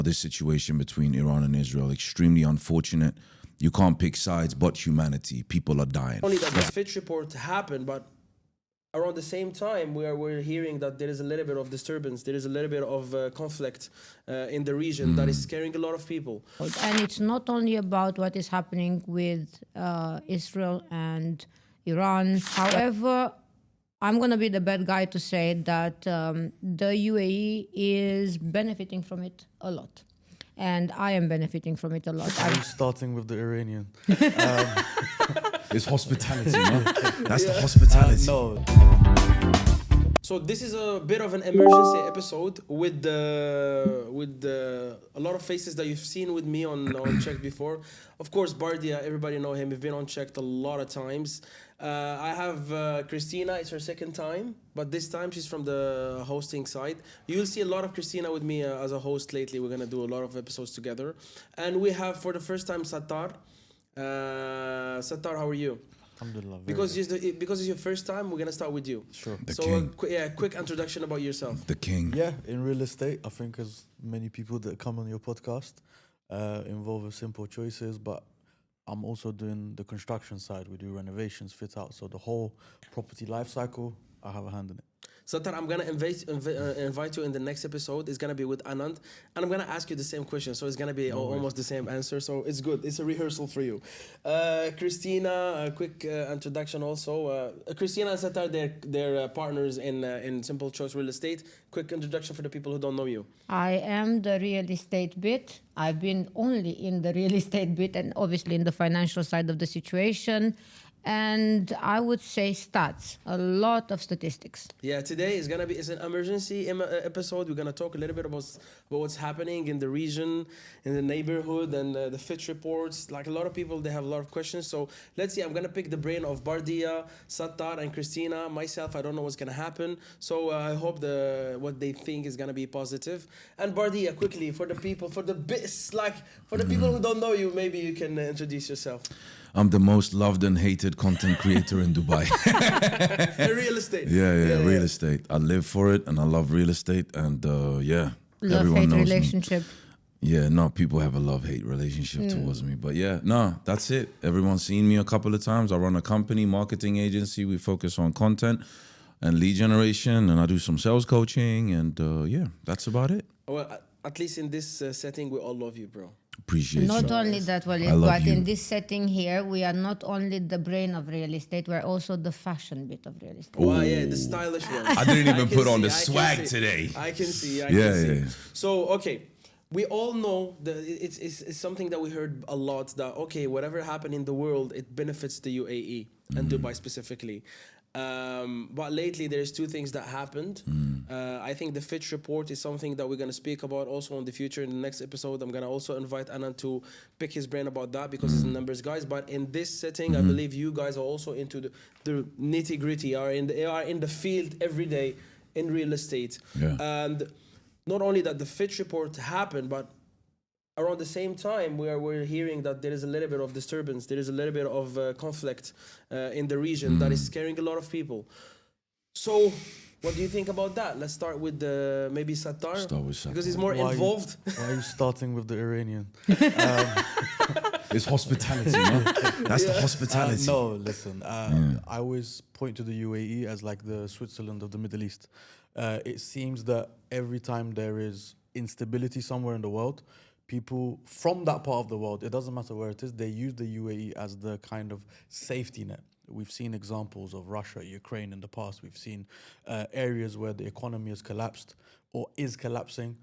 This situation between Iran and Israel, extremely unfortunate. You can't pick sides, but humanity. People are dying. Only that the Fitch report happened, but around the same time, we're hearing that there is a little bit of disturbance, there is a little bit of conflict in the region that is scaring a lot of people. And it's not only about what is happening with Israel and Iran. However, I'm going to be the bad guy to say that the UAE is benefiting from it a lot. And I am benefiting from it a lot. I'm starting with the Iranian. It's hospitality, no? That's the hospitality. No. So this is a bit of an emergency episode with a lot of faces that you've seen with me on Checked before. Of course, Bardia, everybody know him. We've been on Checked a lot of times. I have Christina. It's her second time, but this time she's from the hosting side. You'll see a lot of Christina with me as a host lately. We're gonna do a lot of episodes together, and we have for the first time Sattar. Sattar, how are you? Alhamdulillah. Because it's your first time, we're gonna start with you. Sure. The So king. quick introduction about yourself. The king. Yeah, in real estate, I think as many people that come on your podcast involve with simple choices, but I'm also doing the construction side. We do renovations, fit out, so the whole property life cycle, I have a hand in it. Sattar, I'm gonna invite you in the next episode. It's gonna be with Anand, and I'm gonna ask you the same question. So it's gonna be almost the same answer. So it's good. It's a rehearsal for you. Christina, a quick introduction also. Christina and Sattar, they're partners in Simple Choice Real Estate. Quick introduction for the people who don't know you. I am the real estate bit. I've been only in the real estate bit and obviously in the financial side of the situation. And I would say stats, a lot of statistics. Yeah, today is gonna be an emergency episode. We're gonna talk a little bit about what's happening in the region, in the neighborhood, and the Fitch reports. Like a lot of people, they have a lot of questions. So let's see. I'm gonna pick the brain of Bardia, Sattar, and Christina. Myself, I don't know what's gonna happen. So I hope what they think is gonna be positive. And Bardia, quickly for the people, for the people who don't know you, maybe you can introduce yourself. I'm the most loved and hated content creator in Dubai. Real estate. Yeah, real estate. I live for it and I love real estate. And everyone Love-hate knows relationship. me. Yeah, no, people have a love-hate relationship towards me. But yeah, no, that's it. Everyone's seen me a couple of times. I run a company, marketing agency. We focus on content and lead generation. And I do some sales coaching. And yeah, that's about it. Well, at least in this setting, we all love you, bro. Appreciate Not you. only that, Walid, I love but you. in this setting here, we are not only the brain of real estate, we're also the fashion bit of real estate. Oh, yeah, the stylish one. I didn't even can put on see, the I can swag see. today. I can see. Yeah. So, okay, we all know that it's something that we heard a lot, that, okay, whatever happened in the world, it benefits the UAE and Dubai specifically. But lately, there's two things that happened. I think the Fitch report is something that we're going to speak about also in the future. In the next episode, I'm going to also invite Anand to pick his brain about that because he's a numbers guys. But in this setting, I believe you guys are also into the nitty gritty, are in the field every day in real estate. Yeah. And not only that the Fitch report happened, but around the same time, we're hearing that there is a little bit of disturbance, there is a little bit of conflict in the region that is scaring a lot of people. So, what do you think about that? Let's start with maybe Sattar, Start with Sattar. because he's more Why are you- involved. Why are you starting with the Iranian? It's hospitality, no? That's the hospitality. No, listen. I always point to the UAE as like the Switzerland of the Middle East. It seems that every time there is instability somewhere in the world, people from that part of the world, it doesn't matter where it is, they use the UAE as the kind of safety net. We've seen examples of Russia, Ukraine in the past. We've seen areas where the economy has collapsed or is collapsing.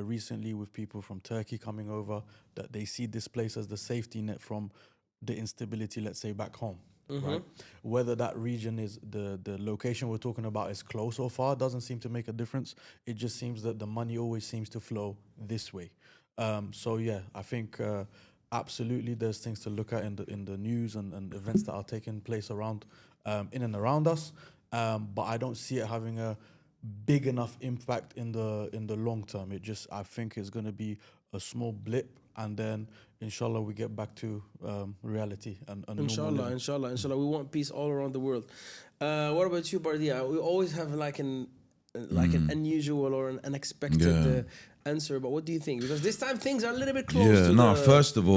Recently with people from Turkey coming over, that they see this place as the safety net from the instability, let's say, back home. Right? Whether that region is the location we're talking about is close or far doesn't seem to make a difference. It just seems that the money always seems to flow this way. So yeah, I think absolutely there's things to look at in the news and events that are taking place around in and around us. But I don't see it having a big enough impact in the long term. I think it's going to be a small blip, and then inshallah we get back to reality and normal living. Inshallah, we want peace all around the world. What about you, Bardia? We always have like an unusual or an unexpected answer, but what do you think? Because this time things are a little bit close Yeah, to no, the... first of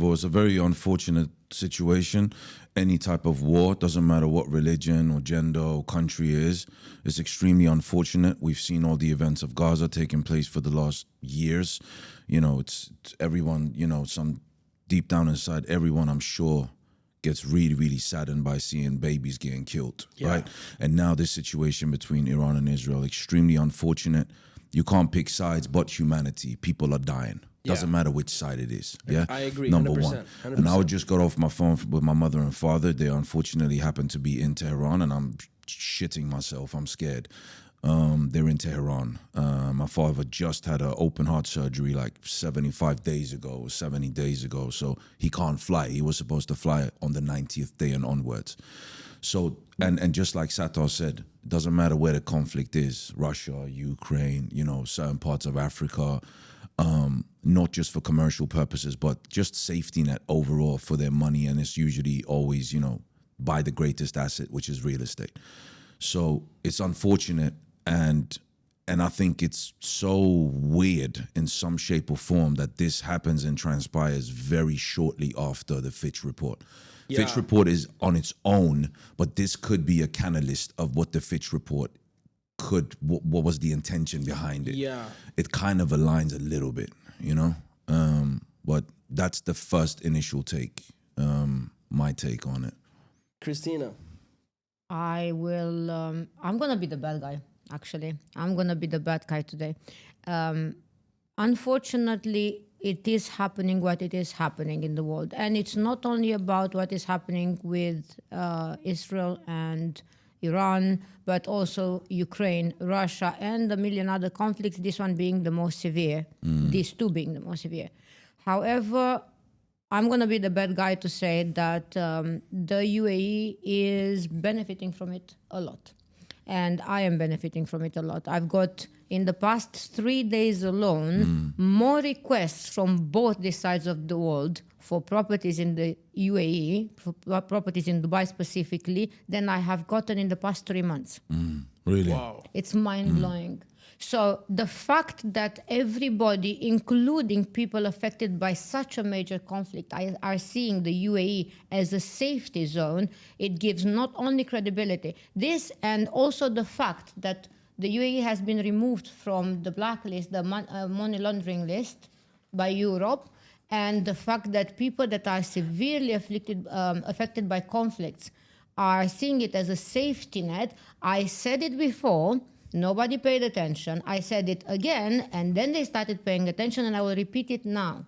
all, it's a very unfortunate situation. Any type of war, doesn't matter what religion or gender or country is, it's extremely unfortunate. We've seen all the events of Gaza taking place for the last years. You know, it's everyone, you know, some deep down inside, everyone, I'm sure, gets really, really saddened by seeing babies getting killed, right? And now this situation between Iran and Israel, extremely unfortunate. You can't pick sides, but humanity. People are dying. Doesn't matter which side it is. Yeah, I agree. Number 100%, one. And I would just got off my phone with my mother and father. They unfortunately happen to be in Tehran, and I'm shitting myself. I'm scared. They're in Tehran. My father just had an open heart surgery like 75 days ago, or 70 days ago. So he can't fly. He was supposed to fly on the 90th day and onwards. So, and just like Sattar said, it doesn't matter where the conflict is, Russia, Ukraine, you know, certain parts of Africa, not just for commercial purposes, but just safety net overall for their money. And it's usually always, you know, buy the greatest asset, which is real estate. So it's unfortunate, and I think it's so weird in some shape or form that this happens and transpires very shortly after the Fitch report. Fitch report is on its own, but this could be a catalyst of what the Fitch report could, what was the intention behind it. Yeah. It kind of aligns a little bit, you know? But that's the first initial take, my take on it. Christina. I will. I'm gonna be the bad guy. Actually, I'm gonna be the bad guy today. Unfortunately, it is happening what it is happening in the world, and it's not only about what is happening with Israel and Iran, but also Ukraine, Russia, and a million other conflicts. This one being the most severe. These two being the most severe. However, I'm going to be the bad guy to say that the UAE is benefiting from it a lot. And I am benefiting from it a lot. I've got, in the past 3 days alone, more requests from both these sides of the world for properties in the UAE, for properties in Dubai specifically, than I have gotten in the past 3 months. Really? Wow. It's mind-blowing. So the fact that everybody, including people affected by such a major conflict, are seeing the UAE as a safety zone, it gives not only credibility, this and also the fact that the UAE has been removed from the blacklist, the money laundering list by Europe, and the fact that people that are severely affected by conflicts are seeing it as a safety net. I said it before. Nobody paid attention. I said it again, and then they started paying attention, and I will repeat it now.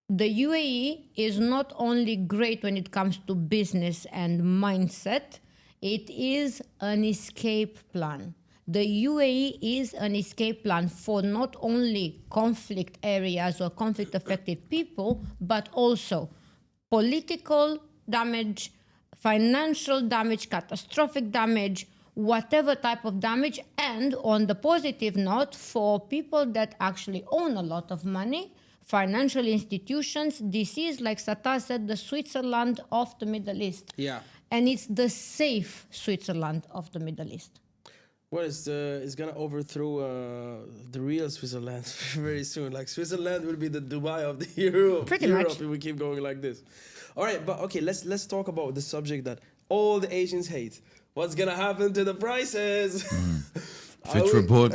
The UAE is not only great when it comes to business and mindset, it is an escape plan. The UAE is an escape plan for not only conflict areas or conflict-affected people, but also political damage, financial damage, catastrophic damage, whatever type of damage, and on the positive note, for people that actually own a lot of money, financial institutions, this is, like Sattar said, the Switzerland of the Middle East. Yeah. And it's the safe Switzerland of the Middle East. Well, it's gonna overthrow the real Switzerland very soon. Like Switzerland will be the Dubai of the Europe. Pretty Europe much. if we keep going like this. All right, but okay, let's talk about the subject that all the Asians hate. What's gonna happen to the prices? Fitch report.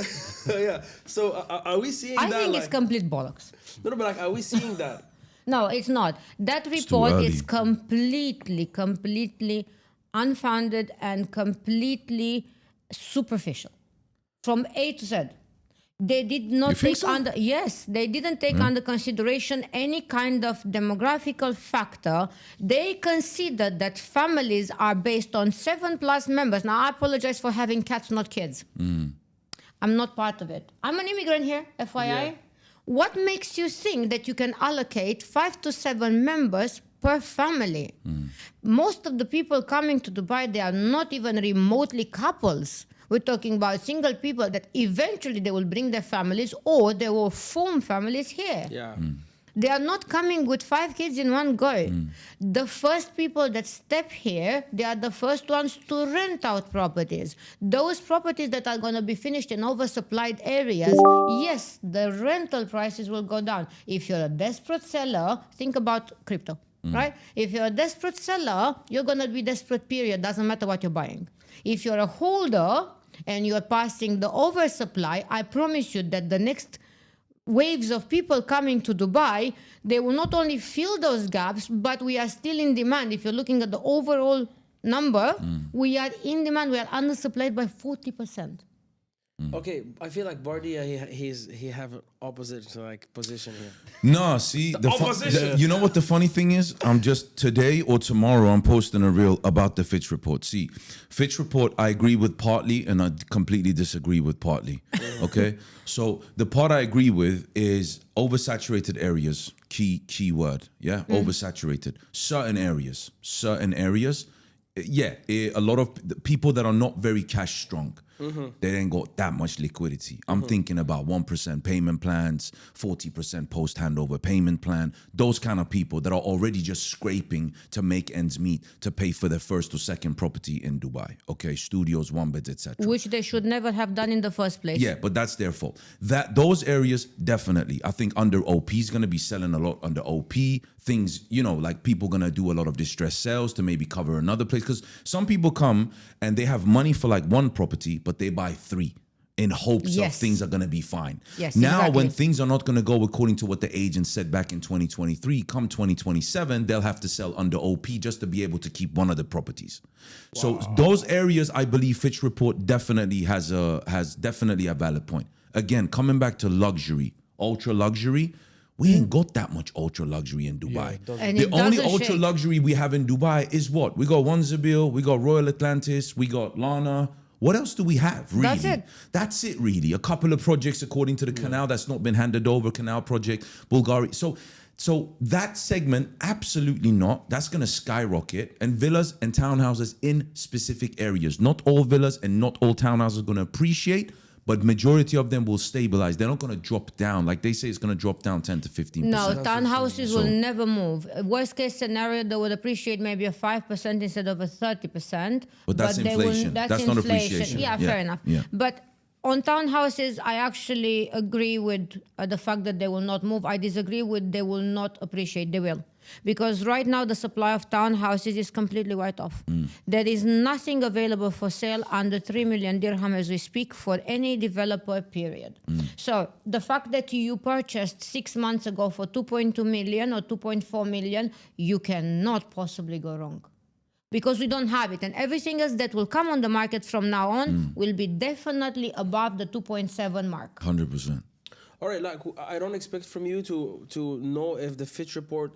Yeah. So are we seeing I that? think like, it's complete bollocks. no, but like, are we seeing that? No, it's not. That too report early. is completely unfounded and completely superficial from A to Z. They did not You think take so? under, yes, they didn't take under consideration any kind of demographical factor. They considered that families are based on 7+ members. Now, I apologize for having cats, not kids. I'm not part of it. I'm an immigrant here, FYI. Yeah. What makes you think that you can allocate 5 to 7 members per family? Most of the people coming to Dubai, they are not even remotely couples. We're talking about single people that eventually they will bring their families or they will form families here. Yeah. They are not coming with 5 kids in one go. The first people that step here, they are the first ones to rent out properties. Those properties that are going to be finished in oversupplied areas, yes, the rental prices will go down. If you're a desperate seller, think about crypto, right? If you're a desperate seller, you're going to be desperate, period. Doesn't matter what you're buying. If you're a holder and you're passing the oversupply, I promise you that the next waves of people coming to Dubai, they will not only fill those gaps, but we are still in demand. If you're looking at the overall number, we are in demand. We are undersupplied by 40%. Okay, I feel like Bardia, he have an opposite like position here. No, see, you know what the funny thing is? I'm just today or tomorrow I'm posting a reel about the Fitch report. See, Fitch report I agree with partly and I completely disagree with partly. Okay, so the part I agree with is oversaturated areas. Key word, yeah, oversaturated. Certain areas. Yeah, a lot of people that are not very cash strong. They ain't got that much liquidity. I'm thinking about 1% payment plans, 40% post handover payment plan. Those kind of people that are already just scraping to make ends meet to pay for their first or second property in Dubai. Okay, studios, one beds, etc. Which they should never have done in the first place. Yeah, but that's their fault. Those areas definitely. I think under OP is going to be selling a lot under OP. Things, like people going to do a lot of distressed sales to maybe cover another place. Because some people come and they have money for like one property, but they buy 3 in hopes of things are going to be fine. Yes, now, exactly. when things are not going to go according to what the agent said back in 2023, come 2027, they'll have to sell under OP just to be able to keep one of the properties. Wow. So those areas, I believe Fitch report definitely has definitely a valid point. Again, coming back to luxury, ultra luxury, we ain't got that much ultra luxury in Dubai. The only ultra luxury we have in Dubai is what? We got One Zabil, we got Royal Atlantis, we got Lana. What else do we have, really? That's it, really. A couple of projects according to the canal that's not been handed over, canal project, Bulgaria. So that segment, absolutely not. That's going to skyrocket. And villas and townhouses in specific areas. Not all villas and not all townhouses are going to appreciate, but majority of them will stabilize. They're not going to drop down. Like they say, it's going to drop down 10 to 15%. No, townhouses will never move. Worst case scenario, they would appreciate maybe a 5% instead of a 30%. But that's inflation. That's not appreciation. Yeah, fair enough. Yeah. But on townhouses, I actually agree with the fact that they will not move. I disagree with they will not appreciate. They will. Because right now the supply of townhouses is completely wiped off. There is nothing available for sale under 3 million dirham as we speak for any developer, period. So the fact that you purchased 6 months ago for 2.2 million or 2.4 million, you cannot possibly go wrong. Because we don't have it. And everything else that will come on the market from now on will be definitely above the 2.7 mark. 100%. All right, like I don't expect from you to know if the Fitch report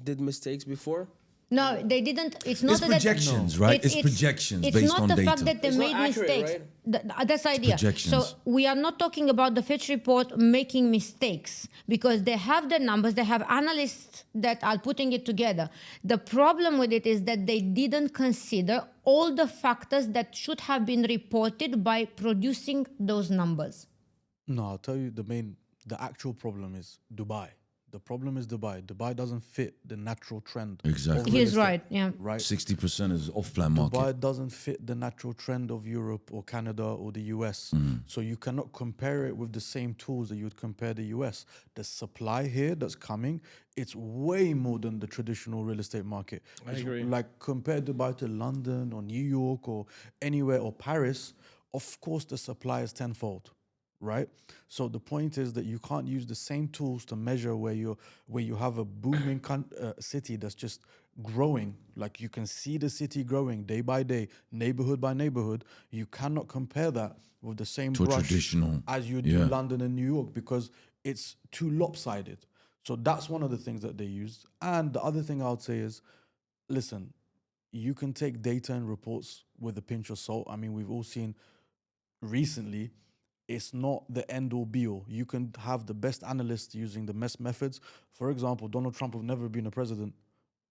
did mistakes before. No, they didn't. It's not It's projections, right? It's projections based on data. It's not the fact that they It's made not accurate, mistakes. right? That's the idea. projections. So we are not talking about the Fitch report making mistakes because they have the numbers, they have analysts that are putting it together. The problem with it is that they didn't consider all the factors that should have been reported by producing those numbers. No, I'll tell you the actual problem is Dubai. The problem is Dubai. Dubai doesn't fit the natural trend. Exactly. of real He's estate, right, yeah. Right. 60% is off-plan market. Dubai doesn't fit the natural trend of Europe or Canada or the US. So you cannot compare it with the same tools that you would compare the US. The supply here that's coming, it's way more than the traditional real estate market. I agree. Like compare Dubai to London or New York or anywhere or Paris, of course the supply is tenfold. Right, so the point is that you can't use the same tools to measure where you have a booming city that's just growing. Like you can see the city growing day by day, neighborhood by neighborhood. You cannot compare that with the same To a brush traditional, as you do London and New York because it's too lopsided. So that's one of the things that they use. And the other thing I would say is, listen, you can take data and reports with a pinch of salt. I mean, we've all seen recently. It's not the end-all be-all. You can have the best analysts using the best methods. For example, Donald Trump would never been a president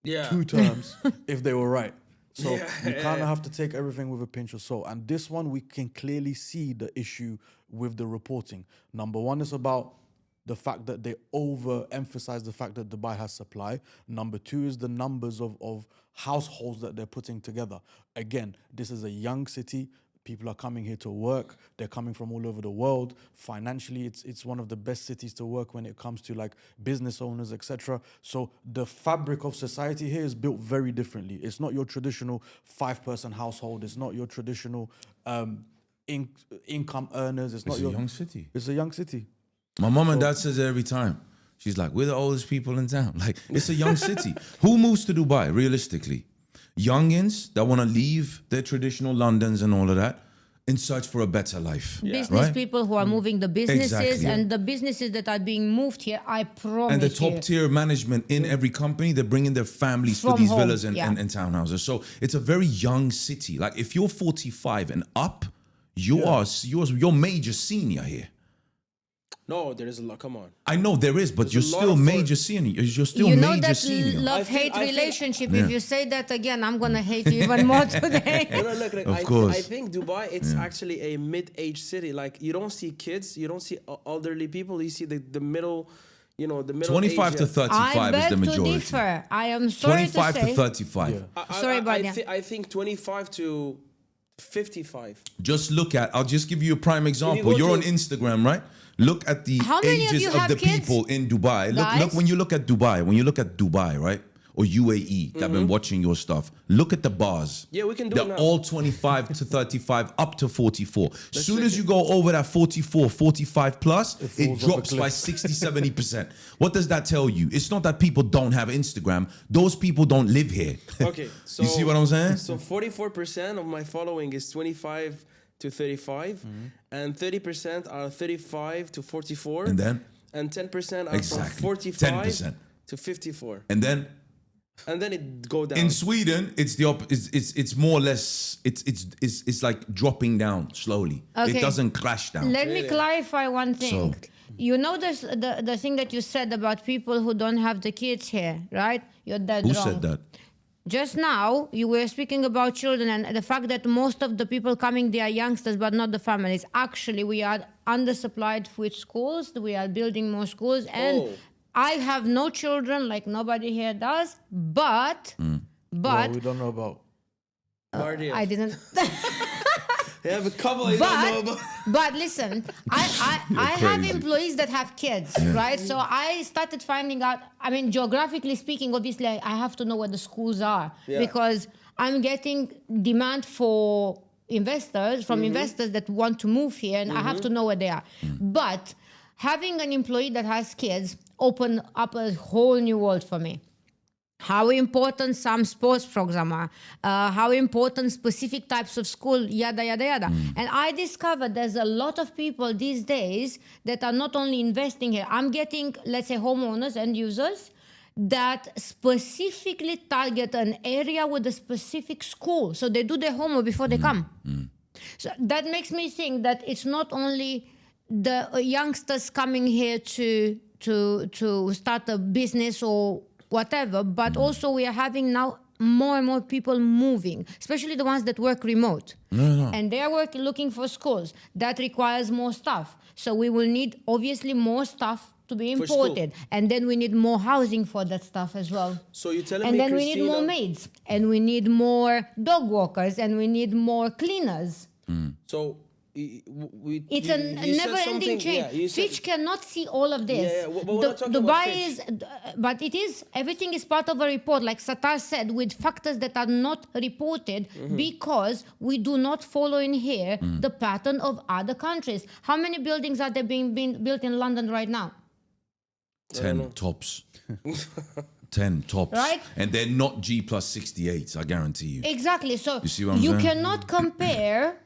2 terms if they were right. So you kind of have to take everything with a pinch of salt. And this one, we can clearly see the issue with the reporting. Number one is about the fact that they overemphasize the fact that Dubai has supply. Number two is the numbers of households that they're putting together. Again, this is a young city. People are coming here to work. They're coming from all over the world. Financially, it's one of the best cities to work when it comes to like business owners, etc. So the fabric of society here is built very differently. It's not your traditional 5-person household. It's not your traditional income earners. It's not a your young city. It's a young city. My mom and dad says it every time. She's like, we're the oldest people in town. Like, it's a young city. Who moves to Dubai, realistically? Youngins that want to leave their traditional Londons and all of that in search for a better life. Business Right? people who are moving the businesses, Exactly. and the businesses that are being moved here, I promise And the you. top tier management in every company, they're bringing their families for From these home, villas and, yeah. and townhouses. So it's a very young city. Like, if you're 45 and up, you're major senior here. No, there is a lot. Come on. I know there is, but you're a lot still of major senior. You're still You know major that senior. love-hate I think- relationship. Yeah. If you say that again, I'm gonna hate you even more today. No, look, Of course. I think Dubai, it's actually a mid-age city. Like, you don't see kids, you don't see elderly people. You see the middle, the middle 25 age, to 35 I is beg the to majority. differ. I am sorry 25 to to say. 35. Sorry, Banya. I think 25 to 55. Just look at, I'll just give you a prime example. go You're to- on Instagram, right? Look at the How many of ages you of have the kids? people in Dubai. Look, Guys? when you look at Dubai, right? Or UAE, that have been watching your stuff. Look at the bars. Yeah, we can do They're it now. all 25 to 35, up to 44. Soon as you go over that 44, 45 plus, it falls off a drops by cliff. 60, 70%. What does that tell you? It's not that people don't have Instagram. Those people don't live here. Okay, so You see what I'm saying? So 44% of my following is 25 to 35, and 30% are 35 to 44, And then? and 10% are Exactly. from 45 10%. to 54, And then and then it go down. in Sweden, it's the it's more or less it's like dropping down slowly. Okay. It doesn't crash down. Let me clarify one thing. So- You know the thing that you said about people who don't have the kids here, right? You're dead Who wrong. said that? Just now, you were speaking about children and the fact that most of the people coming, they are youngsters, but not the families. Actually, we are undersupplied with schools. We are building more schools. And Oh. I have no children, like nobody here does. But Well, we don't know about. Mardia. I didn't. They have a couple I don't know about. But listen, I have crazy. employees that have kids, right? So I started finding out. I mean, geographically speaking, obviously, I have to know where the schools are Yeah. because I'm getting demand for investors from investors that want to move here, and I have to know where they are. But having an employee that has kids opened up a whole new world for me. How important some sports programs are, how important specific types of school, yada, yada, yada. And I discovered there's a lot of people these days that are not only investing here. I'm getting, let's say, homeowners and users that specifically target an area with a specific school. So they do their homework before they come. So that makes me think that it's not only the youngsters coming here to start a business or whatever, but also we are having now more and more people moving, especially the ones that work remote. And they are looking for schools. That requires more stuff. So we will need, obviously, more stuff to be For school. imported. And then we need more housing for that stuff as well. So you're telling And me, then we need more Christina- maids, and we need more dog walkers, and we need more cleaners. So It's you a said never-ending something- chain. yeah, you said- Fitch cannot see all of this. Yeah, but we're not talking about Dubai Fitch. is, but it is, everything is part of a report, like Sattar said, with factors that are not reported Mm-hmm. because we do not follow in here the pattern of other countries. How many buildings are there being built in London right now? 10 tops. 10 tops. Right? And they're not G plus 68s, I guarantee you. Exactly. So You see what I'm you saying? cannot compare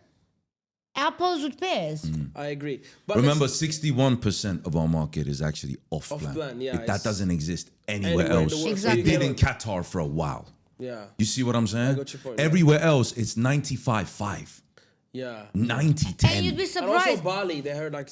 apples with pears. I agree. But Remember, let's- 61% of our market is actually off-plan. Off-plan, yeah, That it's- doesn't exist anywhere Anywhere in else. the world. Exactly. It did in Qatar for a while. yeah, You see what I'm saying? got your point, yeah. Everywhere else, it's 95-5. yeah. 90-10. And you'd be And also surprised. Bali, they heard like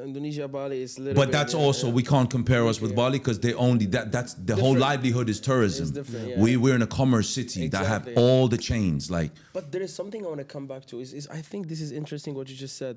Indonesia, Bali is a little But bit, that's yeah, also, yeah. we can't compare us with Bali because they only, that's the whole Different. livelihood is tourism. It's different, yeah. We're in a commerce city that have Exactly. all the chains. Like, But there is something I want to come back to. Is I think this is interesting what you just said,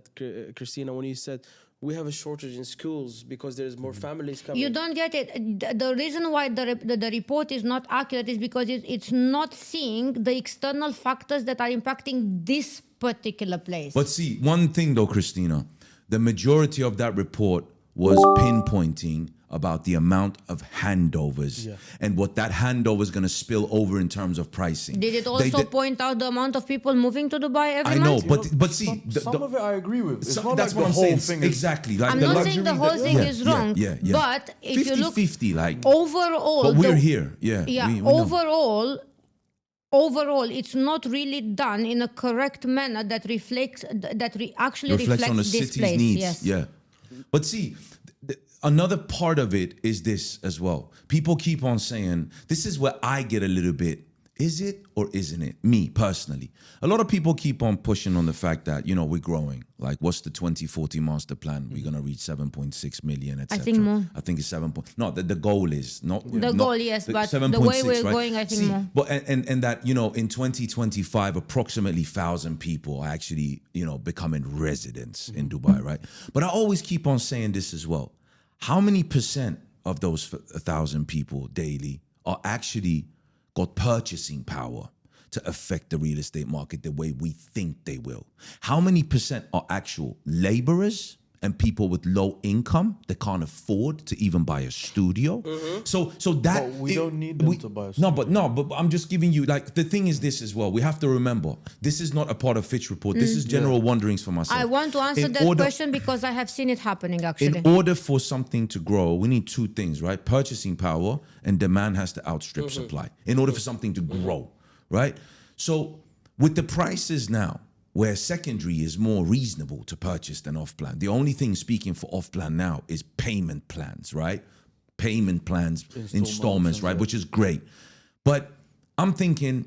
Christina, when you said we have a shortage in schools because there's more families coming. You don't get it. The reason why the report is not accurate is because it's not seeing the external factors that are impacting this particular place. But see, one thing though, Christina, the majority of that report was pinpointing about the amount of handovers and what that handover is going to spill over in terms of pricing. Did it also point out the amount of people moving to Dubai every I know, month? but see, Some of it I agree with. It's not that's like what the I'm whole saying. thing is Exactly. Like I'm the not saying the whole thing is wrong, but if you look 50-50, like, overall, but we're here. Yeah. Yeah, we know. overall, it's not really done in a correct manner that reflects actually reflects on the this city's place. needs. Yes. Yeah. But see, another part of it is this as well. People keep on saying, this is where I get a little bit, is it or isn't it? Me personally. A lot of people keep on pushing on the fact that, you know, we're growing. Like, what's the 2040 master plan? We're going to reach 7.6 million, etc. I think more. I think it's 7. No, the goal is not. The goal, yes, but the way we're going, I think more. But and that, you know, in 2025, approximately 1,000 people are actually, you know, becoming residents in Dubai, right? But I always keep on saying this as well. How many percent of those 1,000 people daily are actually got purchasing power to affect the real estate market the way we think they will? How many percent are actual laborers and people with low income that can't afford to even buy a studio? So that But we don't need them to buy a studio. but I'm just giving you, like, the thing is this as well. We have to remember, this is not a part of Fitch report. This is general wonderings for myself. I want to answer that question because I have seen it happening actually. In order for something to grow, we need two things, right? Purchasing power and demand has to outstrip supply in order for something to grow, right? So with the prices now, where secondary is more reasonable to purchase than off-plan, the only thing speaking for off-plan now is payment plans, right? Payment plans, installments, right? Which is great. But I'm thinking,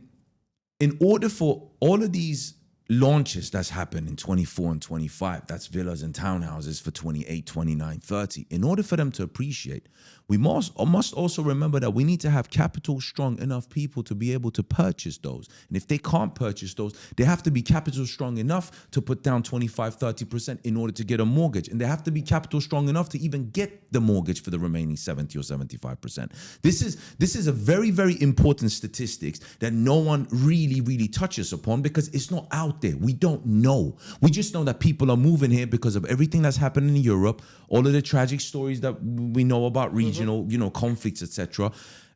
in order for all of these launches that's happened in 24 and 25, that's villas and townhouses for 28, 29, 30, in order for them to appreciate, we must also remember that we need to have capital strong enough people to be able to purchase those. And if they can't purchase those, they have to be capital strong enough to put down 25, 30% in order to get a mortgage. And they have to be capital strong enough to even get the mortgage for the remaining 70 or 75%. This is a very, very important statistics that no one really touches upon because it's not out there. We don't know. We just know that people are moving here because of everything that's happening in Europe, all of the tragic stories that we know about regional, you know, conflicts, etc.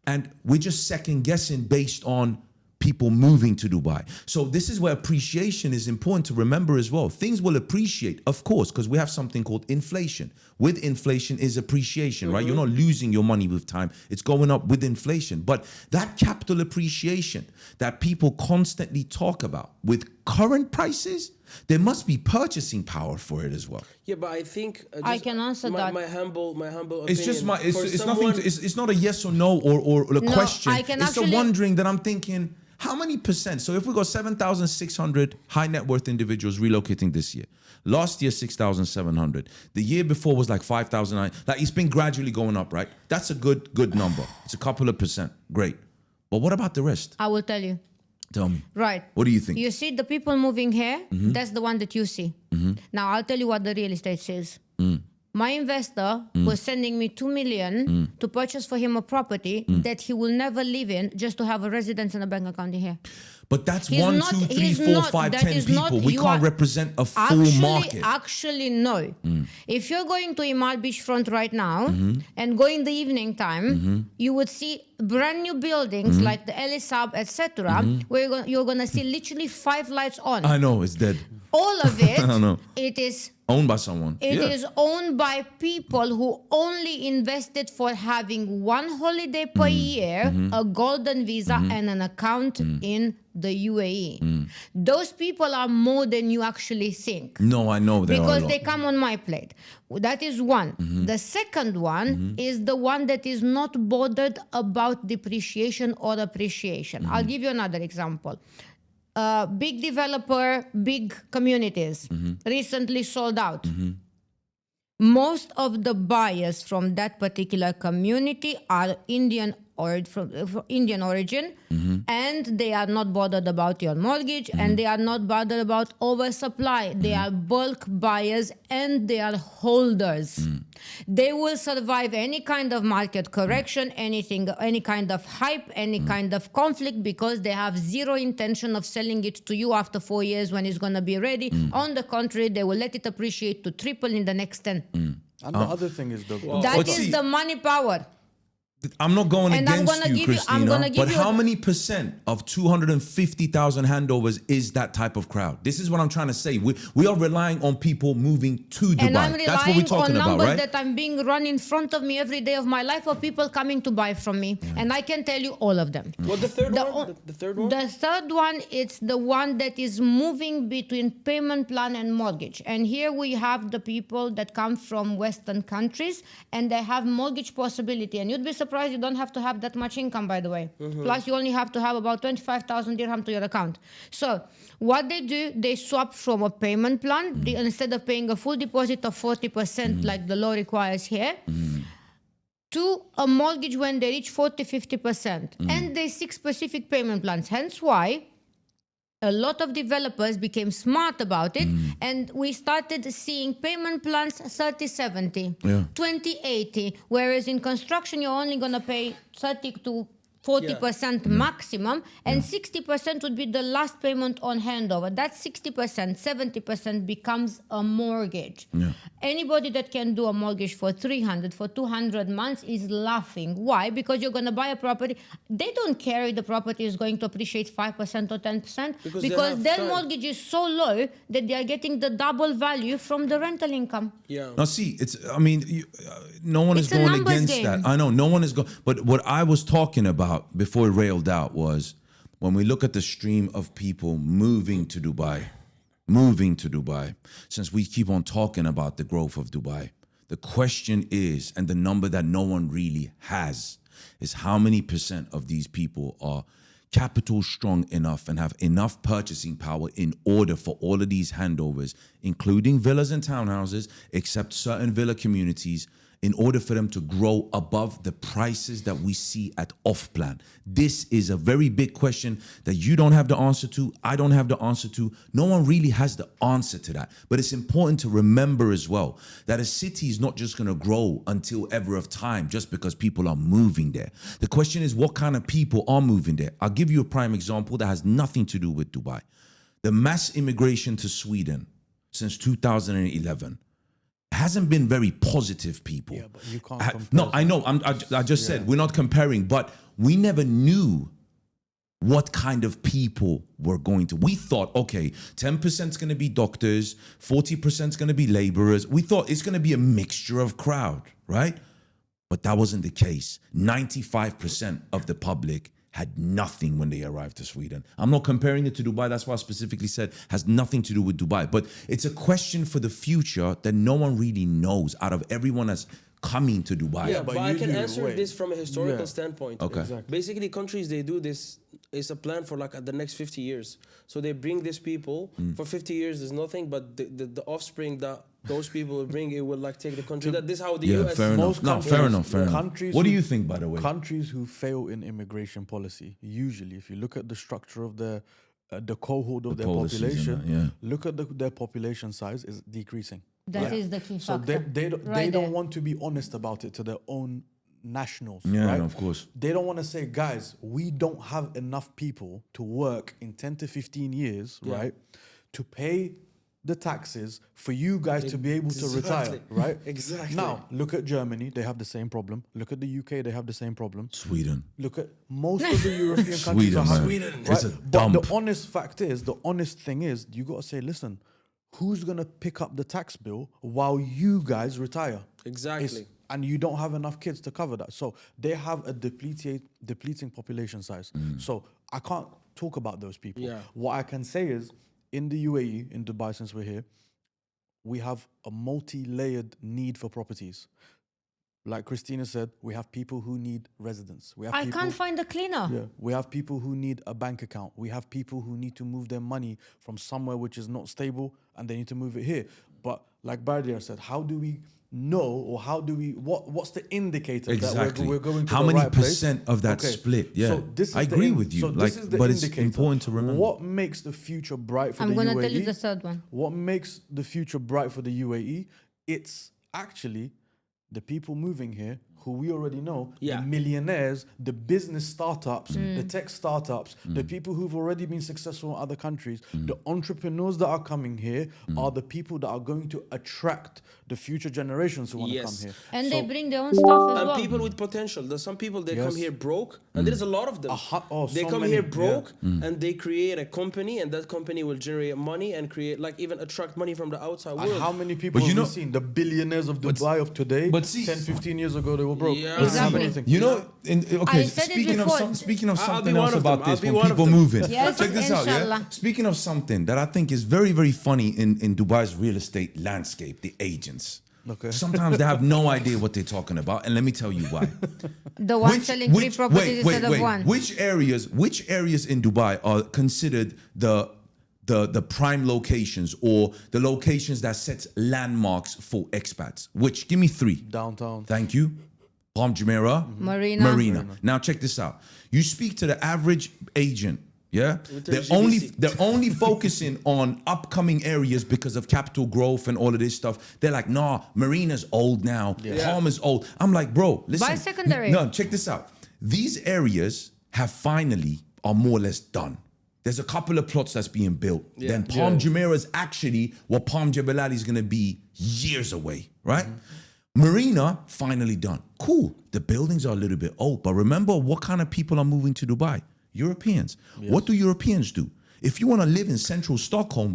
And we're just second guessing based on people moving to Dubai. So this is where appreciation is important to remember as well. Things will appreciate, of course, because we have something called inflation. With inflation is appreciation, right? You're not losing your money with time. It's going up with inflation. But that capital appreciation that people constantly talk about with current prices, there must be purchasing power for it as well. Yeah, but I think I can answer that. My humble opinion. It's just my. It's someone, nothing. It's not a yes or no or a No, question. I can it's actually- a wondering that I'm thinking. How many percent? So if we got 7,600 high net worth individuals relocating this year, last year 6,700, the year before was like 5,000. Like it's been gradually going up, right? That's a good number. It's a couple of percent. Great. But what about the rest? I will tell you. Tell me. Right. What do you think? You see the people moving here, that's the one that you see. Now I'll tell you what the real estate says. My investor was sending me 2 million to purchase for him a property that he will never live in just to have a residence and a bank account in here. But that's He's 1, not- 2, 3, he's 4, not- 5, that 10 is not- people. We you can't are- represent a full market. Actually, no. If you're going to Imal Beachfront right now and go in the evening time, you would see brand new buildings like the Ellis Hub, etc., where you're going to see literally 5 lights on. I know, it's dead. All of it, I know. it is Owned by someone. It Yeah. is owned by people who only invested for having one holiday per year, a golden visa, and an account in the UAE. Those people are more than you actually think. No, I know there are a Because lot. they come on my plate. That is one. The second one is the one that is not bothered about depreciation or appreciation. I'll give you another example. Big developer, big communities, recently sold out. Most of the buyers from that particular community are Indian or from Indian origin, and they are not bothered about your mortgage, and they are not bothered about oversupply. They are bulk buyers and they are holders. They will survive any kind of market correction, anything, any kind of hype, any kind of conflict, because they have zero intention of selling it to you after 4 years when it's going to be ready. On the contrary, they will let it appreciate to triple in the next 10. And the other thing is the That But is see- the money power. I'm not going And I'm against gonna you, give you- I'm Christina, gonna give but you how a- many percent of 250,000 handovers is that type of crowd? This is what I'm trying to say. We are relying on people moving to Dubai. And I'm That's what we're relying on talking about, numbers right? that I'm being run in front of me every day of my life of people coming to buy from me. And I can tell you all of them. What the third The one? o- The third one? The third one, it's the one that is moving between payment plan and mortgage. And here we have the people that come from Western countries and they have mortgage possibility. And you'd be surprised you don't have to have that much income, by the way. Plus, you only have to have about 25,000 dirham to your account. So what they do, they swap from a payment plan, instead of paying a full deposit of 40% like the law requires here, to a mortgage when they reach 40-50%. And they seek specific payment plans. Hence why a lot of developers became smart about it, and we started seeing payment plans 30-70, Yeah. 20-80, whereas in construction you're only going to pay 30 to 40% maximum, and 60% would be the last payment on handover. That 60%, 70% becomes a mortgage. Anybody that can do a mortgage for 300, for 200 months is laughing. Why? Because you're going to buy a property. They don't care if the property is going to appreciate 5% or 10%, Because they because have their time. mortgage is so low that they are getting the double value from the rental income. Yeah. Now, see, no one is It's a going numbers against game. that. I know, no one is going. But what I was talking about before it railed out was when we look at the stream of people moving to Dubai, since we keep on talking about the growth of Dubai, the question is, and the number that no one really has, is how many percent of these people are capital strong enough and have enough purchasing power in order for all of these handovers, including villas and townhouses, except certain villa communities, in order for them to grow above the prices that we see at off-plan. This is a very big question that you don't have the answer to, I don't have the answer to, no one really has the answer to that. But it's important to remember as well that a city is not just gonna grow until ever of time just because people are moving there. The question is, what kind of people are moving there? I'll give you a prime example that has nothing to do with Dubai. The mass immigration to Sweden since 2011 hasn't been very positive, people. Yeah, but you can't No, compare. I know. I just said we're not comparing, but we never knew what kind of people were going to. We thought, okay, 10% is going to be doctors, 40% is going to be laborers. We thought it's going to be a mixture of crowd, right? But that wasn't the case. 95% of the public had nothing when they arrived to Sweden. I'm not comparing it to Dubai. That's why I specifically said has nothing to do with Dubai. But it's a question for the future that no one really knows out of everyone that's coming to Dubai. Yeah, but I can usually, answer wait. this from a historical Yeah. standpoint. Okay. Exactly. Basically, countries, they do this, it's a plan for like the next 50 years. So they bring these people, for 50 years there's nothing, but the offspring that those people will bring, it will like take the country. This is how the Yeah, US... fair enough. Most No, countries- fair enough, fair enough. countries What do who- you think, by the way? Countries who fail in immigration policy, usually, if you look at the structure of the cohort of their policies and population, that, look at their population size is decreasing. That is the key So factor. they don't right there. want to be honest about it to their own nationals. Yeah, right? no, of course. They don't want to say, guys, we don't have enough people to work in 10 to 15 years, right, to pay the taxes for you guys to be able to retire, Exactly. right? Exactly. Now, look at Germany, they have the same problem. Look at the UK, they have the same problem. Sweden. Look at most of the European countries Sweden, are man. having, Sweden. right? It's a But dump. the honest fact is, the honest thing is, you got to say, listen, who's going to pick up the tax bill while you guys retire? Exactly. And you don't have enough kids to cover that. So they have a depleting population size. So I can't talk about those people. Yeah. What I can say is, in the UAE, in Dubai, since we're here, we have a multi-layered need for properties. Like Christina said, we have people who need residence. We have I people, can't find a cleaner. yeah, we have people who need a bank account. We have people who need to move their money from somewhere which is not stable and they need to move it here. But like Bardia said, how do we know, or how do we? What's the indicator Exactly. that we're going to how the many right place? percent of that split? Yeah, So this is I agree with you. So like, this is the but indicator. it's important to remember. What makes the future bright for I'm the gonna UAE? tell you the third one. What makes the future bright for the UAE? It's actually the people moving here who we already know, Yeah. the millionaires, the business startups, the Mm. tech startups, the people who've already been successful in other countries, the entrepreneurs that are coming here are the people that are going to attract the future generations who want to Yes. come here. And So they bring their own stuff as And well. people with potential. There's some people they come Yes. here broke, and there's a lot of them. They so come many, here yeah. broke, and they create a company, and that company will generate money and create, like, even attract money from the outside And world. how many people you have we know- seen? The billionaires of Dubai of today, but see- 10, 15 years ago, they were broke. Yeah. They didn't have Exactly. anything. You know, okay. I said it Speaking of before. speaking of I'll something be one else of them. about this, I'll be when one of people them. moving, Yes, check this out. Yeah. inshallah. Speaking of something that I think is very very funny in Dubai's real estate landscape, the agents. Okay. Sometimes they have no idea what they're talking about, and let me tell you why. The one selling three properties instead of one. Which areas in Dubai are considered the prime locations or the locations that sets landmarks for expats? Which, give me three. Downtown. Thank you. Palm Jumeirah. Marina. Now check this out. You speak to the average agent, yeah? their They're only focusing on upcoming areas because of capital growth and all of this stuff. They're like, nah, Marina's old now. Palm is old. I'm like, bro, listen. Buy secondary. No, check this out. These areas are more or less done. There's a couple of plots that's being built. Then Palm Jumeirah is actually what Palm Jebel Ali is going to be years away, right? Marina, finally done. Cool. The buildings are a little bit old, but remember what kind of people are moving to Dubai? Europeans. What do Europeans do? If you want to live in central Stockholm,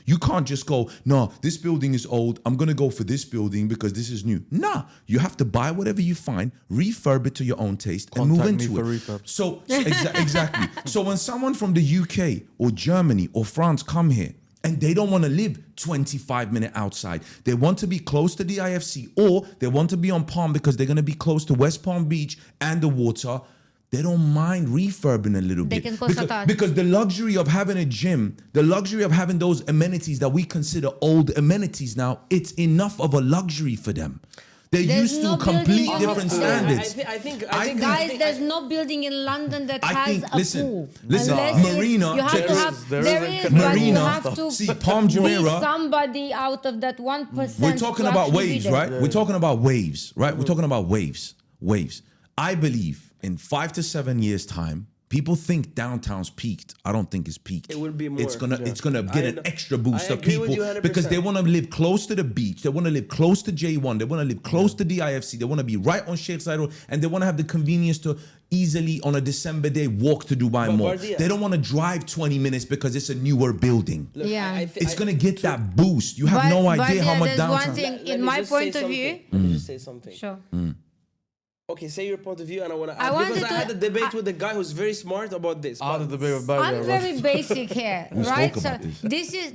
you can't just go, no, this building is old. I'm going to go for this building because this is new. Nah, you have to buy whatever you find, refurb it to your own taste, and move Contact me into for it. refurb. So, exactly. So when someone from the UK or Germany or France come here, and they don't want to live 25 minutes outside. They want to be close to the IFC, or they want to be on Palm because they're going to be close to West Palm Beach and the water. They don't mind refurbing a little They bit. can concentrate. Because the luxury of having a gym, the luxury of having those amenities that we consider old amenities now, it's enough of a luxury for them. They're There's used no to complete building different on- standards. I think Guys, there's no building in London that I has think- a listen, pool. listen, Unless it's- Marina, you have check to this- have, there there is a is, connection. but you Marina, have to see, Palm be Jumeirah- somebody out of that 1%. We're talking to about actually be waves, there. right? We're talking about waves, right? We're talking about waves. Waves. I believe in 5 to 7 years' time, people think downtown's peaked. I don't think it's peaked. It will be more. It's gonna get an extra boost I of agree with people you 100%. because they want to live close to the beach. They want to live close to J1. They want to live close to the IFC. They want to be right on Sheikh Zayed Road, and they want to have the convenience to easily on a December day walk to Dubai But Mall. Bardia- They don't want to drive 20 minutes because it's a newer building. Look, Yeah. It's gonna get that boost. You have But- no but idea how yeah, much there's downtown. one thing, Let in me my just say point of view. something. Let me just say something. Sure. Okay, say your point of view, and I want to I add because wanted I to- had a debate with a guy who's very smart about this. Out but- of the Bay of Barrier. I'm very basic here, right? spoke So about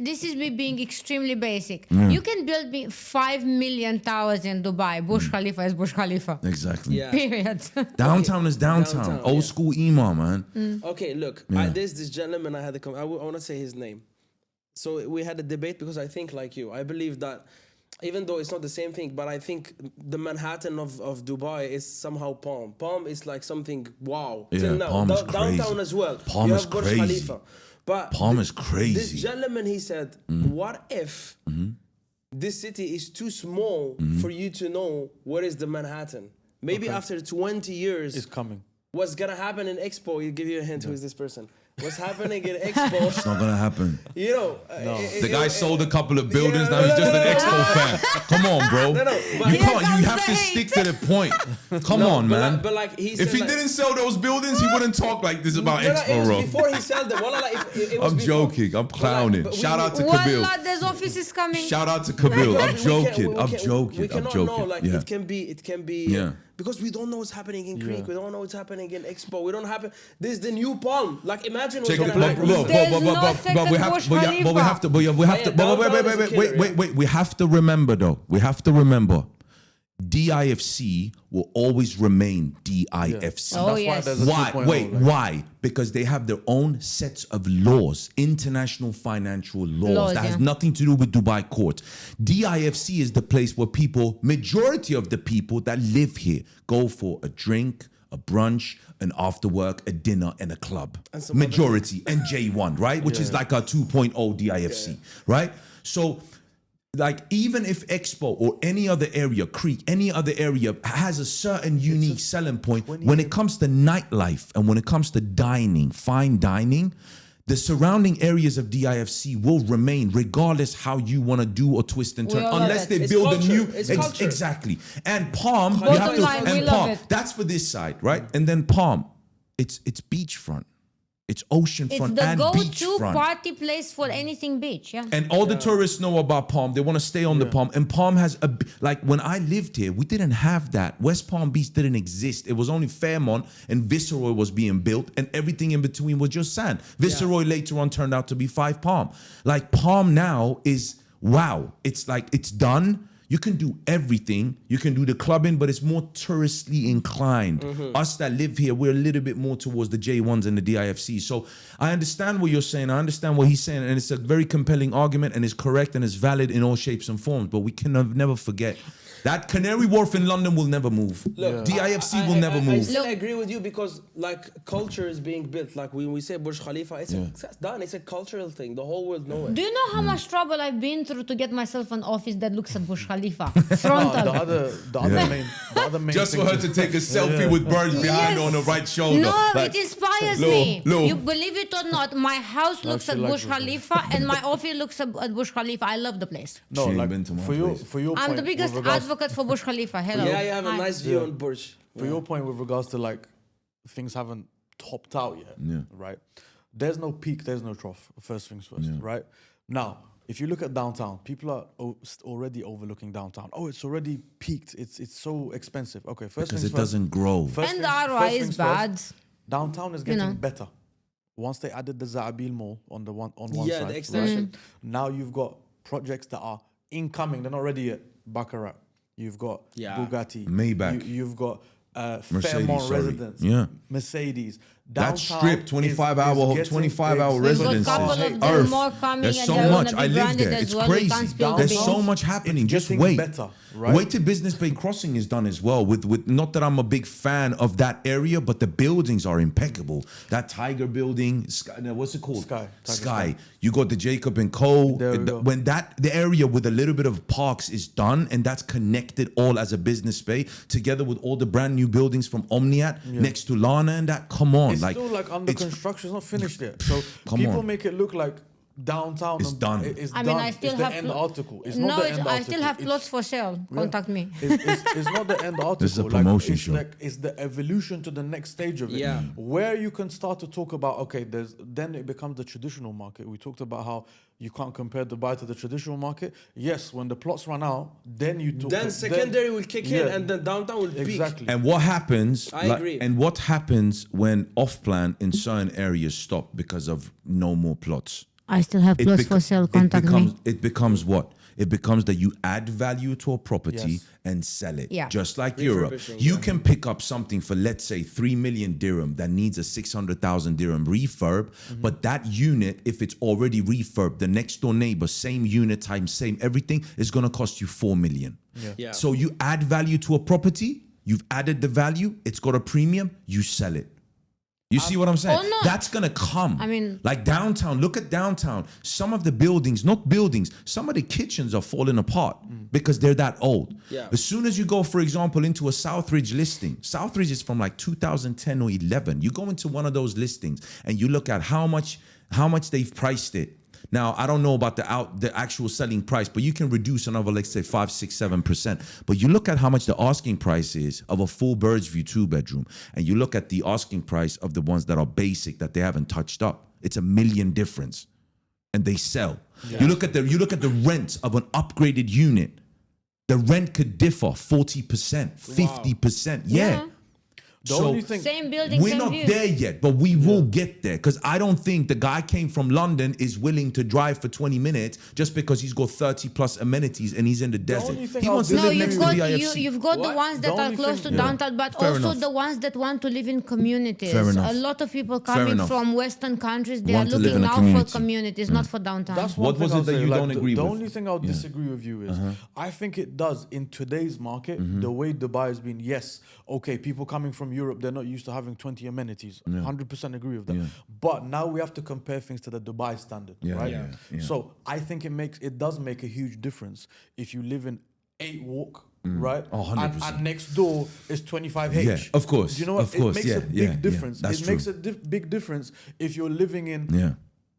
this is me being extremely basic. You can build me 5 million towers in Dubai. Burj Khalifa is Burj Khalifa. Exactly. Yeah. Period. Downtown is downtown. Downtown, Old yeah. school emo, man. Okay, look, there's this gentleman I had a I want to say his name. So we had a debate because I think like you. I believe that even though it's not the same thing, but I think the Manhattan of Dubai is somehow Palm. Palm is like something wow. Yeah, Till now. Palm is Downtown crazy. as well. Palm you is have Burj crazy. Khalifa. But Palm is This crazy. gentleman, he said, what if this city is too small for you to know what is the Manhattan? Maybe after 20 years, It's coming. what's gonna happen in Expo? He'll give you a hint. Who is this person? What's happening in Expo? It's not gonna happen. You know, The guy sold a couple of buildings. Now he's just an Expo fan. Come on, bro. but You Here can't. You comes have the to hate. stick to the point. Come on, but man. Like, but like he said, If he like, didn't sell those buildings, he wouldn't talk like this about no, it Expo, was bro. before he sold them. Wallah, like, it was I'm before. joking. I'm But like, clowning. but we- Shout out to One Kabil. lot, there's offices coming. Shout out to Kabil. I'm We joking. can- I'm joking. We I'm cannot know. joking. Like Yeah. it can be. Yeah. Because we don't know what's happening in Creek. We don't know what's happening in Expo. We don't happen. This is the new Palm. Like imagine what's Check gonna it, happen. There's no second we have, Burj but we have to, but we have to, Yeah, but downtown is a killer, wait, we have to remember though. We have to remember DIFC will always remain DIFC. Oh, That's yes. why there's a Why? 2.0, Wait, like- why? Because they have their own sets of laws, international financial laws that has yeah. nothing to do with Dubai court. DIFC is the place where majority of the people that live here go for a drink, a brunch, an after work, a dinner, and a club. And some Majority and J1, right? Which is like a 2.0 DIFC, right? So like even if Expo or any other area, Creek, any other area has a certain unique selling point, when it comes to nightlife and when it comes to dining, fine dining, the surrounding areas of DIFC will remain regardless how you want to do or twist and turn, We all love unless it. they It's build culture. a new It's culture. exactly. And Palm, you Bottom have to line, we and love Palm, it. that's for this side, right? And then Palm, it's beachfront. It's oceanfront It's the and go-to beachfront. party place for anything beach. Yeah. And all the tourists know about Palm. They want to stay on the Palm. And Palm has like when I lived here, we didn't have that. West Palm Beach didn't exist. It was only Fairmont and Viceroy was being built, and everything in between was just sand. Viceroy later on turned out to be 5 Palm. Like Palm now is wow. It's like it's done. You can do everything. You can do the clubbing, but it's more touristly inclined. Us that live here, we're a little bit more towards the J1s and the DIFC. So I understand what you're saying. I understand what he's saying. And it's a very compelling argument and it's correct and it's valid in all shapes and forms. But we can never forget that Canary Wharf in London will never move. Look, DIFC will never I move. still agree with you because like culture is being built. Like when we say Burj Khalifa, it's done. It's a cultural thing. The whole world knows it. Do you know how much trouble I've been through to get myself an office that looks at Burj Khalifa? No, Frontal. the other main Just thing for her is- to take a selfie with birds behind Yes. on the right shoulder. No, Like, it inspires Lo, me. Lo. You believe it or not, my house looks she at likes Burj Burj Khalifa and my office looks at Burj Khalifa. I love the place. No, She ain't like been to my for your place. for your I'm point the biggest with regards, advocate for Burj Khalifa. Hello. Yeah, you have a Hi. nice view on Burj. for your point with regards to like things haven't topped out yet. Yeah. Right. There's no peak. There's no trough. First things first. Right. Now, if you look at downtown, people are already overlooking downtown. Oh, it's already peaked. It's so expensive. Okay. First because things it first. doesn't grow. First And things- the ROI first is things bad. first, downtown is getting know. better. Once they added the Zaabil Mall on one Yeah, side, the extension. right? Now you've got projects that are incoming. They're not ready yet. Baccarat. You've got Yeah. Bugatti. Maybach. You've got Mercedes, Fairmont sorry. Residence. Yeah. Mercedes. That Downtown strip, is 25 getting We've residences. got a couple of them Earth. more coming There's and so they're much. gonna I be live branded there. as It's well. You crazy. can't spill the There's beans. so much happening. It's Just getting wait. better, right? Wait till Business Bay Crossing is done as well. With not that I'm a big fan of that area, but the buildings are impeccable. That Tiger building, Sky, no, what's it called? Sky. Tiger Sky. You got the Jacob and Co. There we go. When the area with a little bit of parks is done and that's connected all as a business bay together with all the brand new buildings from Omniat next to Lana and that. Come on, It's like still like under it's- construction. It's not finished yet. So Come people on. make it look like downtown. It's done. It's I mean, done. I still it's the have end plo- article. It's No, not the it's, end I article. still have It's- plots for sale. Contact me. It's not the end article. This is a promotion show. It's the evolution to the next stage of it. Yeah. Where you can start to talk about, okay, then it becomes the traditional market. We talked about how you can't compare Dubai to the traditional market. Yes, when the plots run out, then you talk. Then secondary will kick in yeah. and then downtown will peak. Exactly. And what happens? I agree. And what happens when off-plan in certain areas stop because of no more plots? I still have plots for sale. Contact me. It becomes what? It becomes that you add value to a property Yes. and sell it. Yeah. Just like Europe. Refurbishing, You yeah. can pick up something for, let's say, 3 million dirham that needs a 600,000 dirham refurb. But that unit, if it's already refurbed, the next door neighbor, same unit times same everything, is going to cost you 4 million. Yeah. So you add value to a property, you've added the value, it's got a premium, you sell it. You see what I'm saying? Oh, no. That's gonna come. I mean- like downtown. Look at downtown. Some of the buildings, not buildings, some of the kitchens are falling apart because they're that old. Yeah. As soon as you go, for example, into a Southridge listing, Southridge is from like 2010 or 11. You go into one of those listings and you look at how much they've priced it. Now, I don't know about the actual selling price, but you can reduce another, let's say 5, 6, 7%. But you look at how much the asking price is of a full bird's view 2-bedroom, and you look at the asking price of the ones that are basic that they haven't touched up. It's $1 million difference, and they sell. You look at the rent of an upgraded unit. The rent could differ 40%, 50%. Yeah. The only thing, Same building, we're same not view. there yet, but we will get there. Because I don't think the guy came from London is willing to drive for 20 minutes just because he's got 30 plus amenities and he's in the desert. only thing He I'll wants to No, live you've next to got the IFC. you've got the What? ones that The are only close thing- to downtown, but Fair also enough. the ones that want to live in communities. Fair enough. A lot of people Fair coming enough. from Western countries, they Want are to live looking in a now community. for communities, not for downtown. That's one What thing was I'll it that say, you like, don't agree the with? only thing I'll disagree with you is I think it does in today's market, the way Dubai has been, yes, okay, people coming from Europe, they're not used to having 20 amenities. 100% agree with that. Yeah. But now we have to compare things to the Dubai standard, Yeah, right? yeah. So I think it does make a huge difference if you live in 8 walk, right? Oh, 100%. And next door is 25H. Yeah, of course, Do you know what? of course, It makes a yeah, big difference. that's It true. makes a big difference if you're living in, Yeah.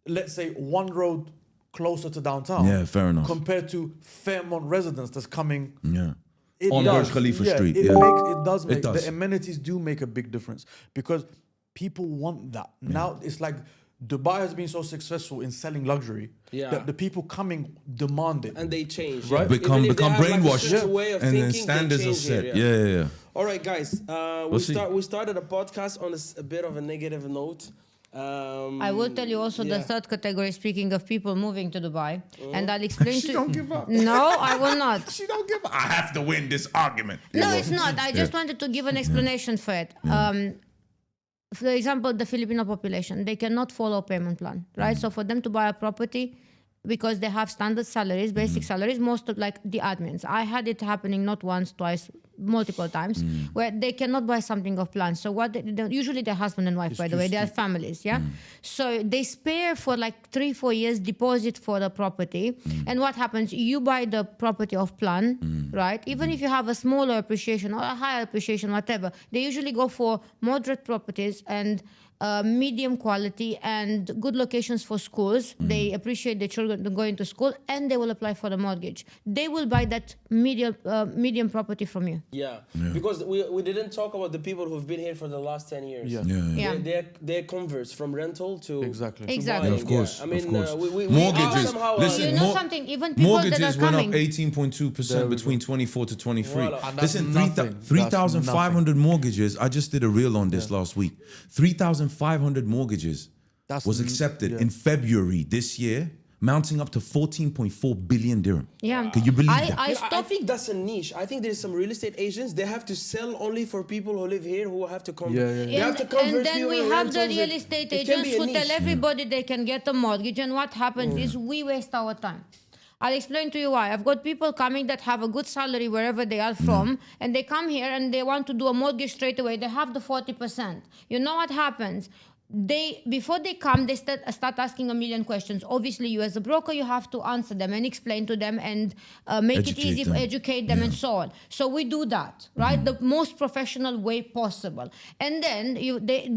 let's say, one road closer to downtown. Yeah, fair enough. Compared to Fairmont residence that's coming. Yeah. It On does. Burj Khalifa Street, It yeah. it does make does. the amenities do make a big difference because people want that. Now it's like Dubai has been so successful in selling luxury that the people coming demand it. And they change. Right. Yeah. Become Even if they have, like, a brainwashed, certain way of and then thinking, they standards are change set. it, Yeah. All right, guys. see. We started a podcast on a bit of a negative note. I will tell you also the yeah. third category, speaking of people moving to Dubai, and I'll explain She to don't give up. No, I will not. She don't give up. I have to win this argument. No, it's not. I just wanted to give an explanation for it. For example, the Filipino population, they cannot follow payment plan, right? So for them to buy a property, because they have standard salaries, basic salaries, most of like the admins. I had it happening not once, twice, multiple times, where they cannot buy something of plan. So what usually they're husband and wife, by the way, they are families, yeah? So they spare for like 3-4 years deposit for the property. And what happens? You buy the property of plan, right? Even if you have a smaller appreciation or a higher appreciation, whatever, they usually go for moderate properties and medium quality and good locations for schools. They appreciate the children going to school, and they will apply for the mortgage. They will buy that medium property from you. Yeah. Because we didn't talk about the people who've been here for the last 10 years. Yeah. They're converts from rental to Exactly. to Exactly. buying, Of course, yeah. I mean, of course. we Mortgages. somehow, Listen, You know something? Even people that mortgages are went up coming. 18.2% between 24 to 23. Voila. And that's Listen, nothing. 3,500 mortgages. I just did a reel on this last week. 3,500 mortgages was accepted in February this year, mounting up to 14.4 billion dirham. Yeah. Can you believe that? I I stopped. think that's a niche. I think there's some real estate agents, they have to sell only for people who live here who have to convert. Yeah. They have to And convert then people we in have the rentals. real estate It can agents be a who niche. tell everybody they can get a mortgage, and what happens is we waste our time. I'll explain to you why. I've got people coming that have a good salary wherever they are from, and they come here and they want to do a mortgage straight away. They have the 40%. You know what happens? Before they come, they start asking a million questions. Obviously, you as a broker, you have to answer them and explain to them and make it easy, educate them and so on. So we do that, right? The most professional way possible. And then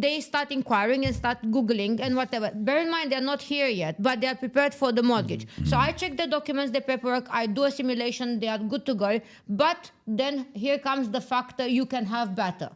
they start inquiring and start Googling and whatever. Bear in mind, they're not here yet, but they are prepared for the mortgage. So I check the documents, the paperwork, I do a simulation, they are good to go. But then here comes the factor, you can have better.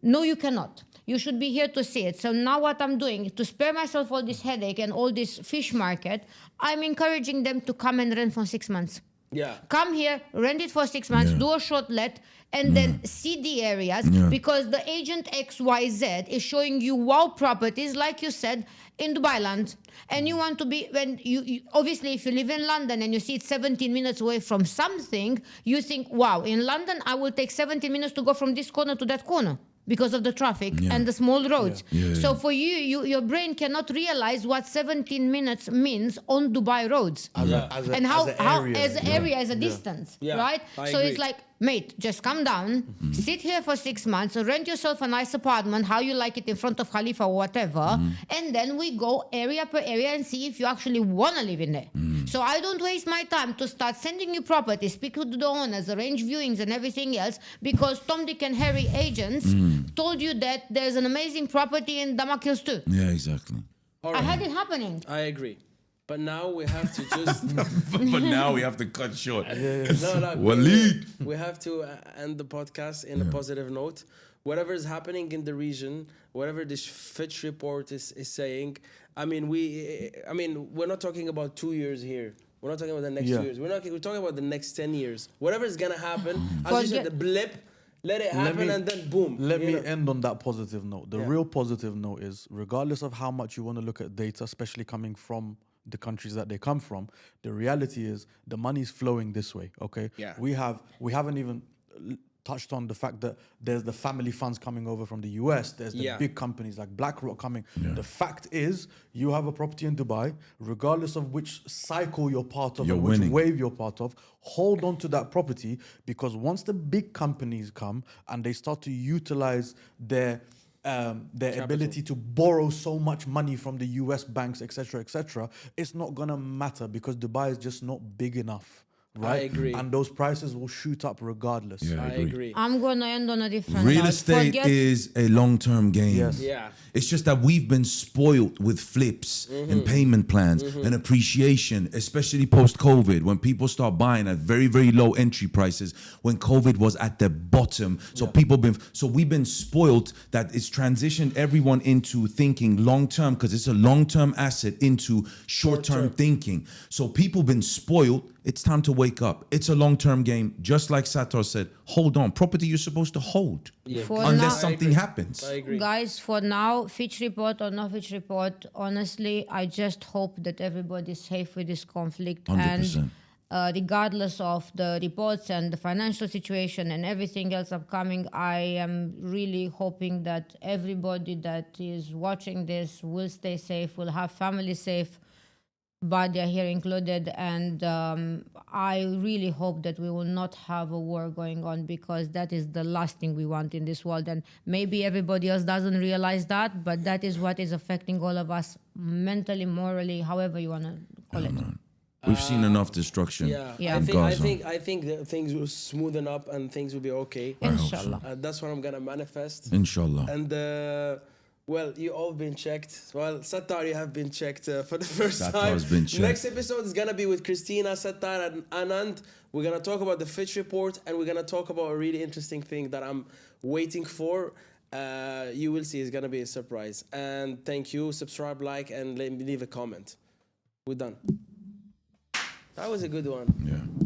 No, you cannot. You should be here to see it. So now what I'm doing, to spare myself all this headache and all this fish market, I'm encouraging them to come and rent for 6 months. Yeah. Come here, rent it for 6 months, do a short let, and then see the areas, because the agent XYZ is showing you wow properties, like you said, in Dubai land. And you want to be, when you obviously, if you live in London and you see it 17 minutes away from something, you think, wow, in London, I will take 17 minutes to go from this corner to that corner, because of the traffic and the small roads. So for your brain cannot realize what 17 minutes means on Dubai roads. As an area, as a distance, Yeah, right? I So agree. it's like, mate, just come down, sit here for 6 months, rent yourself a nice apartment, how you like it, in front of Khalifa or whatever, and then we go area per area and see if you actually want to live in there. So I don't waste my time to start sending you properties, speak to the owners, arrange viewings and everything else, because Tom, Dick and Harry agents told you that there's an amazing property in Damak Hills too. Yeah, exactly. I had it happening. I agree. But now we have to just... But now we have to cut short. No, Waleed. we have to end the podcast in a positive note. Whatever is happening in the region, whatever this Fitch report is saying, I mean, we're not talking about 2 years here. We're not talking about the next 2 years. We're talking about the next 10 years. Whatever is gonna happen, as you said, the blip, let it happen, and then boom. Let you me know. end on that positive note. The Yeah. real positive note is, regardless of how much you want to look at data, especially coming from the countries that they come from, the reality is the money's flowing this way. Okay, Yeah. we haven't even touched on the fact that there's the family funds coming over from the US. There's the Yeah. big companies like BlackRock coming. The fact is, you have a property in Dubai, regardless of which cycle you're part of You're and which winning. wave you're part of, hold on to that property, because once the big companies come and they start to utilize their ability to borrow so much money from the US banks, etc., it's not gonna matter, because Dubai is just not big enough, right? agree. And those prices will shoot up regardless. Yeah, I agree. I'm gonna end on a different Real note. estate Forget- is a long-term game. Yes. Yeah. It's just that we've been spoiled with flips Mm-hmm. and payment plans and appreciation, especially post-COVID, when people start buying at very, very low entry prices, when COVID was at the bottom. So we've been spoiled that it's transitioned everyone into thinking long-term, because it's a long-term asset, into short-term thinking. So people been spoiled. It's time to wake up. It's a long-term game. Just like Satar said, hold on. Property you're supposed to hold For unless now- something happens. I agree. Guys, for now, Fitch report or no Fitch report, honestly, I just hope that everybody's safe with this conflict. 100%. And regardless of the reports and the financial situation and everything else upcoming, I am really hoping that everybody that is watching this will stay safe, will have family safe, Badia here included, and I really hope that we will not have a war going on, because that is the last thing we want in this world. And maybe everybody else doesn't realize that, but that is what is affecting all of us mentally, morally, however you want to call it. We've seen enough destruction. Yeah. Yeah. in Gaza. I think that things will smoothen up and things will be okay. Inshallah. That's what I'm gonna manifest. Inshallah. And well, you all been checked. Well, Sattar, you have been checked for the first time. Sattar's been checked. Next episode is gonna be with Christina, Sattar, and Anand. We're gonna talk about the Fitch report, and we're gonna talk about a really interesting thing that I'm waiting for. You will see. It's gonna be a surprise. And thank you. Subscribe, like, and leave a comment. We're done. That was a good one. Yeah.